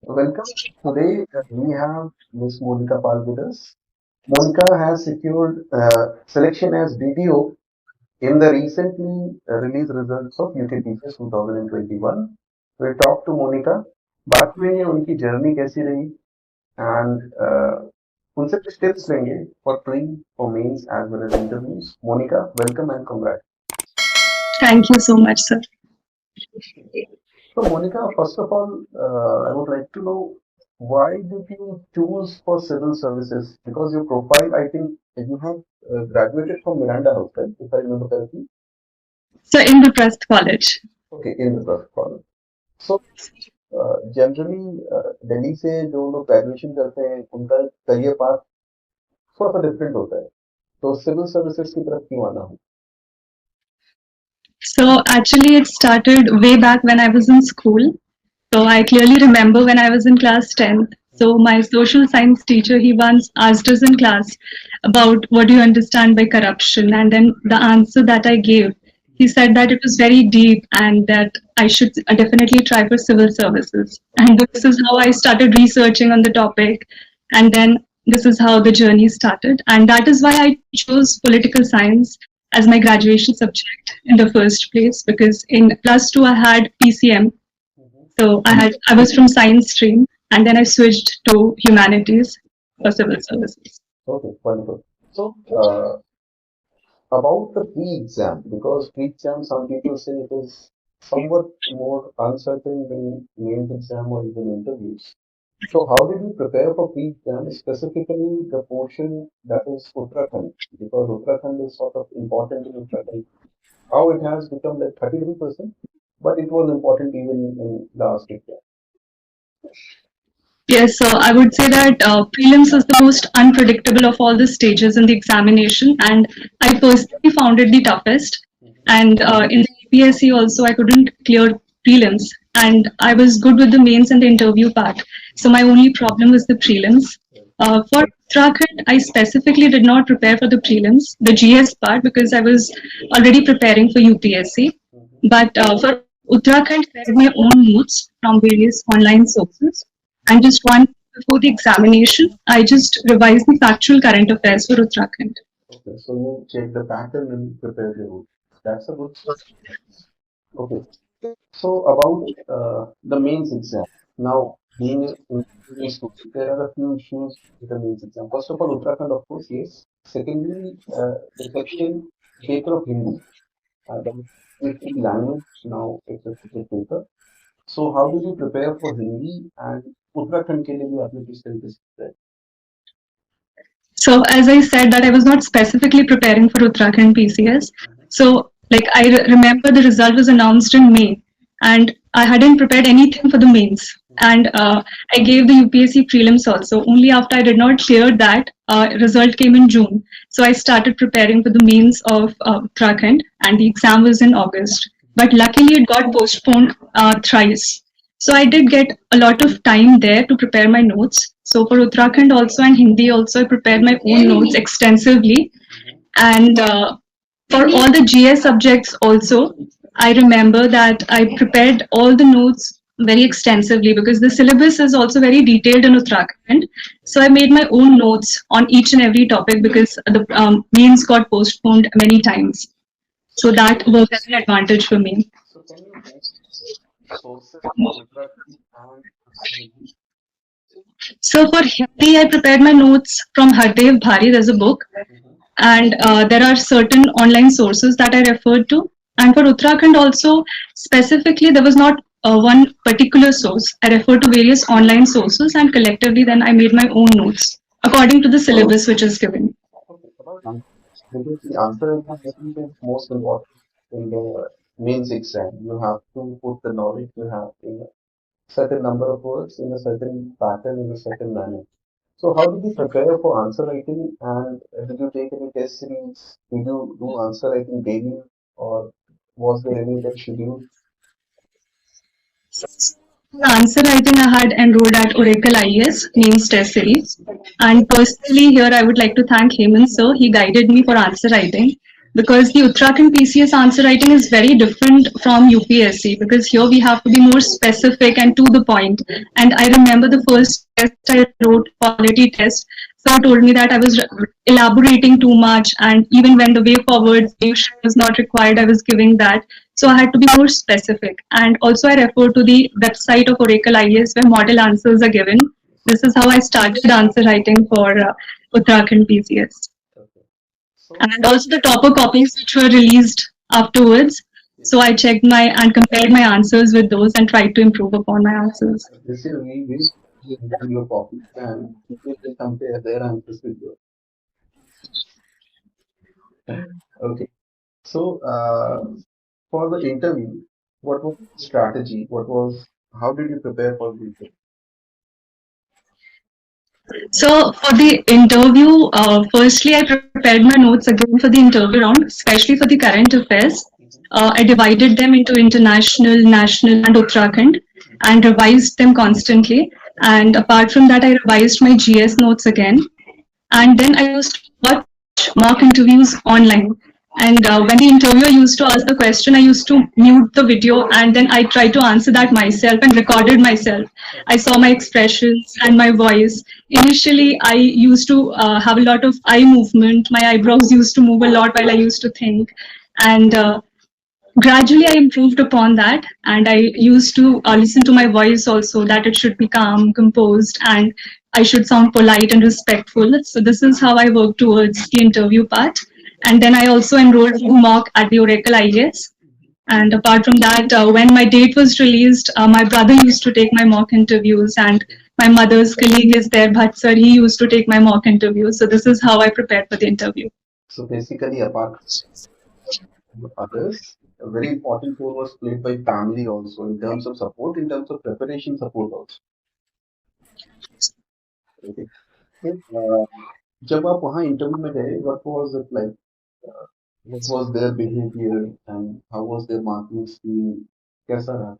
Welcome. Today we have Miss Monika Pal with us. Monika has secured selection as BDO in the recently released results of UKPCS 2021. We'll talk to Monika. बात में ये उनकी journey कैसी रही and उनसे कुछ tips लेंगे for pre, for mains as well as interviews. Monika, welcome and congrats. Thank you so much, sir. So, Monica, first of all, I would like to know why did you choose for civil services? Because your profile, I think you have graduated from Miranda House, right? If I remember correctly. So, in the Trust College. Okay, in the first college. So, generally Delhi से जो लोग graduation करते हैं उनका career path थोड़ा सा different होता है तो सिविल सर्विसेज की तरफ क्यों आना हो So, actually, it started way back when I was in school. So, I clearly remember when I was in class 10th. So, my social science teacher, he once asked us in class about what do you understand by corruption. And then the answer that I gave, he said that it was very deep and that I should definitely try for civil services. And this is how I started researching on the topic. And then this is how the journey started. And that is why I chose political science as my graduation subject in the first place, because in plus two I had PCM. So I was from science stream and then I switched to humanities for civil services. Okay, wonderful. So, about the pre-exam, because pre-exam, some people say it is somewhat more uncertain than mains exam or even interviews. So, how did you prepare for pre-exam, specifically the portion that is Uttarakhand? Because Uttarakhand is sort of important in Uttarakhand. How it has become like 33%, but it was important even in last exam. Yes, so I would say that prelims is the most unpredictable of all the stages in the examination, and I personally found it the toughest. And in the UPSC also, I couldn't clear prelims, and I was good with the mains and the interview part. So my only problem was the prelims. For Uttarakhand, I specifically did not prepare for the prelims, the GS part, because I was already preparing for UPSC. But for Uttarakhand, I had my own notes from various online sources. And just one before the examination, I just revised the factual current affairs for Uttarakhand. Okay, so you check the pattern and prepare the route. That's a good start. Okay, so about the mains exam. Now, being in school, there are a few issues with the mains exam. First of all, Uttarakhand, of course, yes. Secondly, the section paper of Hindi. The language now it's a separate paper. So, how did you prepare for Hindi and Uttarakhand के लिए भी आपने किस तरीके से prepare? So as I said that I was not specifically preparing for Uttarakhand PCS. So like I remember the result was announced in May and I hadn't prepared anything for the mains. And I gave the UPSC prelims also. Only after I did not clear that, result came in June. So I started preparing for the mains of Uttarakhand and the exam was in August. But luckily it got postponed thrice. So I did get a lot of time there to prepare my notes. So for Uttarakhand also and Hindi also, I prepared my own notes extensively. And for all the GS subjects also, I remember that I prepared all the notes very extensively because the syllabus is also very detailed in Uttarakhand. So I made my own notes on each and every topic because the mains got postponed many times. So that worked as an advantage for me. So, can you sources for Uttarakhand and So for Hindi, I prepared my notes from Hardev Bhari. There's a book, and there are certain online sources that I referred to. And for Uttarakhand also, specifically, there was not one particular source. I referred to various online sources, and collectively, then I made my own notes according to the syllabus which is given. because the answer is most important in the mains exam. You have to put the knowledge you have in a certain number of words in a certain pattern in a certain manner. So how did you prepare for answer writing and did you take any test series? Did you do answer writing daily or was there any like schedule? For answer writing, I had enrolled at Oracle IAS, means test series. And personally, here I would like to thank Hemant sir. He guided me for answer writing. because the Uttarakhand PCS answer writing is very different from UPSC, because here we have to be more specific and to the point. And I remember the first test I wrote, quality test, so told me that I was elaborating too much, and even when the way forward solution was not required, I was giving that. So I had to be more specific. And also I refer to the website of Oracle IAS where model answers are given. This is how I started answer writing for Uttarakhand PCS. So, And also the topper copies which were released afterwards. So I checked my and compared my answers with those and tried to improve upon my answers. this is we will your copy and people will compare their answers with yours. Okay. So, for the interview, what was the strategy? How did you prepare for the interview? So for the interview, firstly I prepared my notes again for the interview round, especially for the current affairs. I divided them into international, national, and Uttarakhand, and revised them constantly. And apart from that, I revised my GS notes again. And then I used to watch mock interviews online. And when the interviewer used to ask the question, I used to mute the video and then I tried to answer that myself and recorded myself. I saw my expressions and my voice. Initially, I used to have a lot of eye movement. My eyebrows used to move a lot while I used to think. And gradually I improved upon that, and I used to listen to my voice also, that it should be calm, composed, and I should sound polite and respectful. So this is how I worked towards the interview part. And then I also enrolled in mock at the Oracle IAS. And apart from that, when my date was released, my brother used to take my mock interviews, and my mother's colleague is there, Bhatt sir, he used to take my mock interviews. So this is how I prepared for the interview. So basically, apart from others, a very important role was played by family also in terms of support, in terms of preparation support also. Okay. जब आप वहाँ interview में गए, what was it like? What was their behavior and how was their marking scheme? कैसा रहा?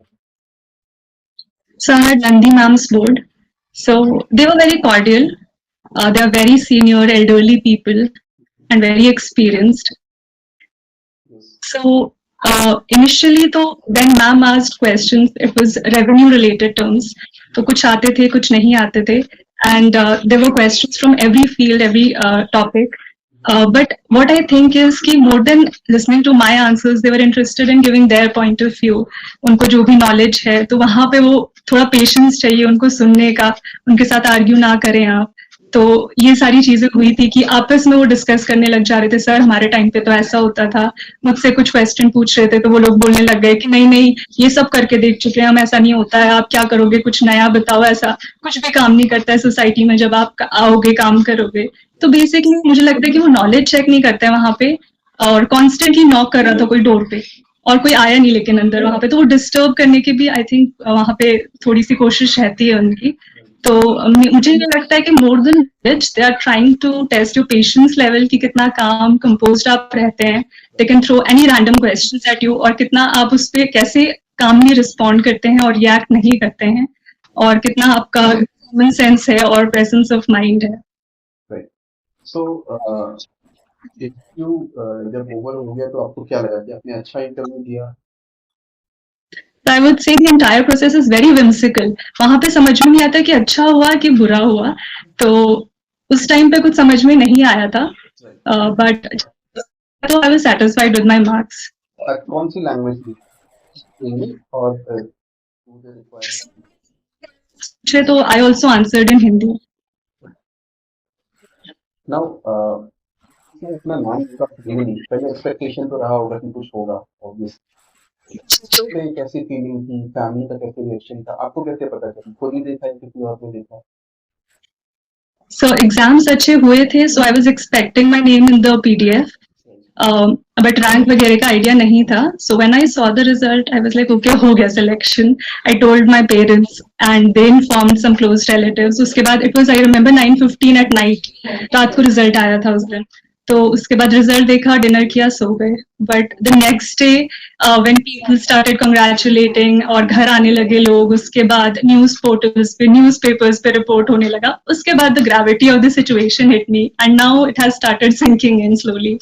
So I had Nandi ma'am's board. So they were very cordial. They are very senior, elderly people and very experienced. Yes. So initially, though, when ma'am asked questions, it was revenue related terms. तो कुछ आते थे, कुछ नहीं आते थे, and there were questions from every field, every topic. But what I think is कि more than listening to my answers, they were interested in giving their point of view. उनको जो भी knowledge है, तो वहाँ पे वो थोड़ा patience चाहिए उनको सुनने का, उनके साथ argue ना करें आप. तो ये सारी चीजें हुई थी कि आपस में वो डिस्कस करने लग जा रहे थे, सर हमारे टाइम पे तो ऐसा होता था, मुझसे कुछ क्वेश्चन पूछ रहे थे तो वो लोग बोलने लग गए कि नहीं नहीं ये सब करके देख चुके हैं हम, ऐसा नहीं होता है, आप क्या करोगे, कुछ नया बताओ, ऐसा कुछ भी काम नहीं करता है सोसाइटी में जब आप आओगे काम करोगे. तो बेसिकली मुझे लगता है कि वो नॉलेज चेक नहीं करते हैं वहां पे, और कॉन्स्टेंटली नॉक कर रहा था कोई डोर पे और कोई आया नहीं लेकिन अंदर वहां पे, तो वो डिस्टर्ब करने की भी आई थिंक वहां पे थोड़ी सी कोशिश रहती है उनकी. तो मुझे ये लगता है कि more than which they are trying to test your patience level कि कितना काम कंपोज्ड आप रहते हैं. They can throw any random questions at you, और कितना आप उस पर कैसे कामली रिस्पॉन्ड करते हैं और रिएक्ट नहीं करते हैं, और कितना आपका कॉमन सेंस है और प्रेजेंस ऑफ माइंड है. Right. So, जब ओवर हो गया तो आपको क्या लगा कि आपने अच्छा इंटरव्यू दिया? So I would say the entire process is very whimsical. वहां पे समझ में नहीं आता कि अच्छा हुआ कि बुरा हुआ, तो उस टाइम पे कुछ समझ में नहीं आया था, but तो I was satisfied with my marks. कौन सी लैंग्वेज थी? इंग्लिश और तो I also answered in Hindi. Now, अपना नाम का पहले एक्सपेक्टेशन तो रहा होगा कि कुछ होगा ऑब्वियसली. कैसी फीलिंग थी, फैमिली का कैसे रिएक्शन था, आपको कैसे पता चला, खुद ही देखा है किसी और ने देखा? So exams अच्छे हुए थे, so I was expecting my name in the PDF, but rank वगैरह का idea नहीं था. So when I saw the result, I was like, okay, हो गया selection. I told my parents and they informed some close relatives. उसके बाद it was, I remember 9:15 at night, रात को result आया था उस दिन. तो उसके बाद रिजल्ट देखा, डिनर किया, सो गए. But the next day when people started congratulating और घर आने लगे लोग, उसके बाद न्यूज पोर्टल्स पे, न्यूज पेपर्स पे रिपोर्ट होने लगा, उसके बाद the gravity of the situation hit me and now it has started sinking in slowly.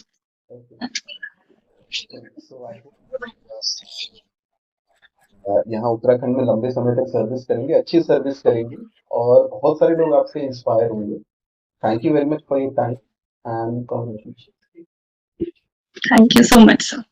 So I hope यहाँ उत्तराखंड में लंबे समय तक सर्विस करेंगे, अच्छी सर्विस करेंगे और बहुत सारे लोग आपसे इंस्पायर होंगे. Thank you very much for your time and congratulations. Thank you so much, sir.